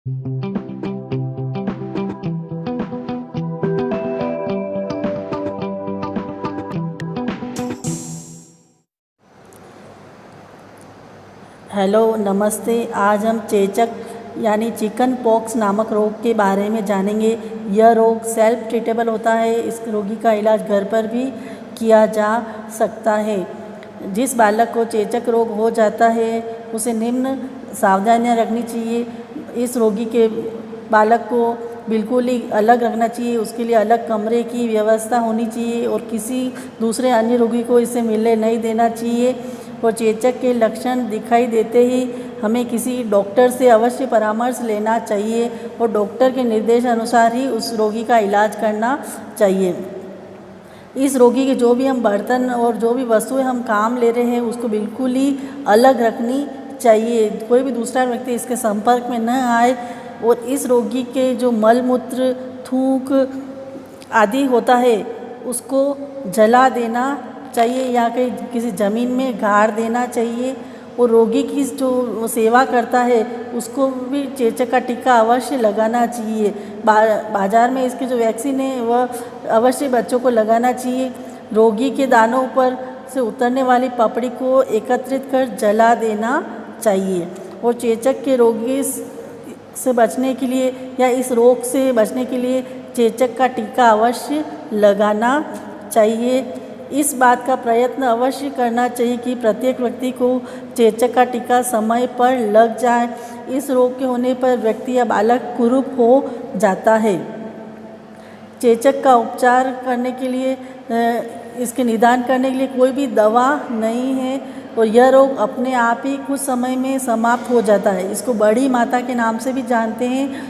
Hello नमस्ते। आज हम चेचक यानी चिकन पॉक्स नामक रोग के बारे में जानेंगे। यह रोग सेल्फ ट्रीटेबल होता है। इस रोगी का इलाज घर पर भी किया जा सकता है। जिस बालक को चेचक रोग हो जाता है उसे निम्न सावधानियां रखनी चाहिए। इस रोगी के बालक को बिल्कुल ही अलग रखना चाहिए। उसके लिए अलग कमरे की व्यवस्था होनी चाहिए और किसी दूसरे अन्य रोगी को इससे मिलने नहीं देना चाहिए। और चेचक के लक्षण दिखाई देते ही हमें किसी डॉक्टर से अवश्य परामर्श लेना चाहिए और डॉक्टर के निर्देश अनुसार ही उस रोगी का इलाज करना चाहिए। इस रोगी के जो भी हम बर्तन और जो भी वस्तुएं हम काम ले रहे हैं उसको बिल्कुल ही अलग रखनी चाहिए। कोई भी दूसरा व्यक्ति इसके संपर्क में न आए। और इस रोगी के जो मल मूत्र थूक आदि होता है उसको जला देना चाहिए या कहीं किसी ज़मीन में गाड़ देना चाहिए। और रोगी की जो सेवा करता है उसको भी चेचक का टीका अवश्य लगाना चाहिए। बाज़ार में इसकी जो वैक्सीन है वह अवश्य बच्चों को लगाना चाहिए। रोगी के दानों पर से उतरने वाली पपड़ी को एकत्रित कर जला देना चाहिए। और चेचक के रोगी से बचने के लिए या इस रोग से बचने के लिए चेचक का टीका अवश्य लगाना चाहिए। इस बात का प्रयत्न अवश्य करना चाहिए कि प्रत्येक व्यक्ति को चेचक का टीका समय पर लग जाए। इस रोग के होने पर व्यक्ति या बालक कुरूप हो जाता है। चेचक का उपचार करने के लिए इसके निदान करने के लिए कोई भी दवा नहीं है और यह रोग अपने आप ही कुछ समय में समाप्त हो जाता है। इसको बड़ी माता के नाम से भी जानते हैं।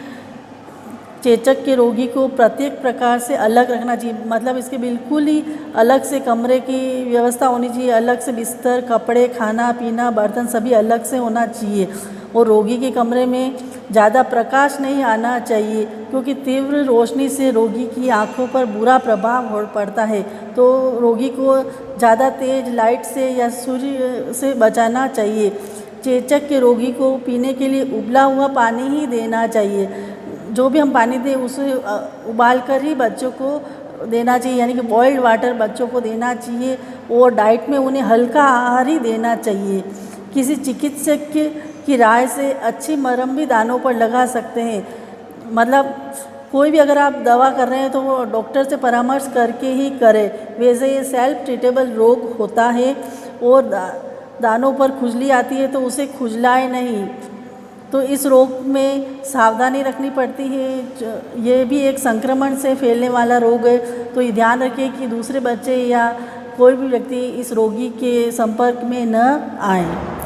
चेचक के रोगी को प्रत्येक प्रकार से अलग रखना चाहिए। मतलब इसके बिल्कुल ही अलग से कमरे की व्यवस्था होनी चाहिए। अलग से बिस्तर, कपड़े, खाना पीना, बर्तन सभी अलग से होना चाहिए। और रोगी के कमरे में ज़्यादा प्रकाश नहीं आना चाहिए क्योंकि तीव्र रोशनी से रोगी की आंखों पर बुरा प्रभाव पड़ता है। तो रोगी को ज़्यादा तेज़ लाइट से या सूर्य से बचाना चाहिए। चेचक के रोगी को पीने के लिए उबला हुआ पानी ही देना चाहिए। जो भी हम पानी दें उसे उबाल कर ही बच्चों को देना चाहिए, यानी कि बॉइल्ड वाटर बच्चों को देना चाहिए। और डाइट में उन्हें हल्का आहार ही देना चाहिए। किसी चिकित्सक की राय से अच्छी मरहम भी दानों पर लगा सकते हैं। मतलब कोई भी अगर आप दवा कर रहे हैं तो वो डॉक्टर से परामर्श करके ही करें। वैसे ये सेल्फ ट्रीटेबल रोग होता है और दानों पर खुजली आती है तो उसे खुजलाए नहीं। तो इस रोग में सावधानी रखनी पड़ती है। ये भी एक संक्रमण से फैलने वाला रोग है। तो ये ध्यान रखिए कि दूसरे बच्चे या कोई भी व्यक्ति इस रोगी के संपर्क में न आए।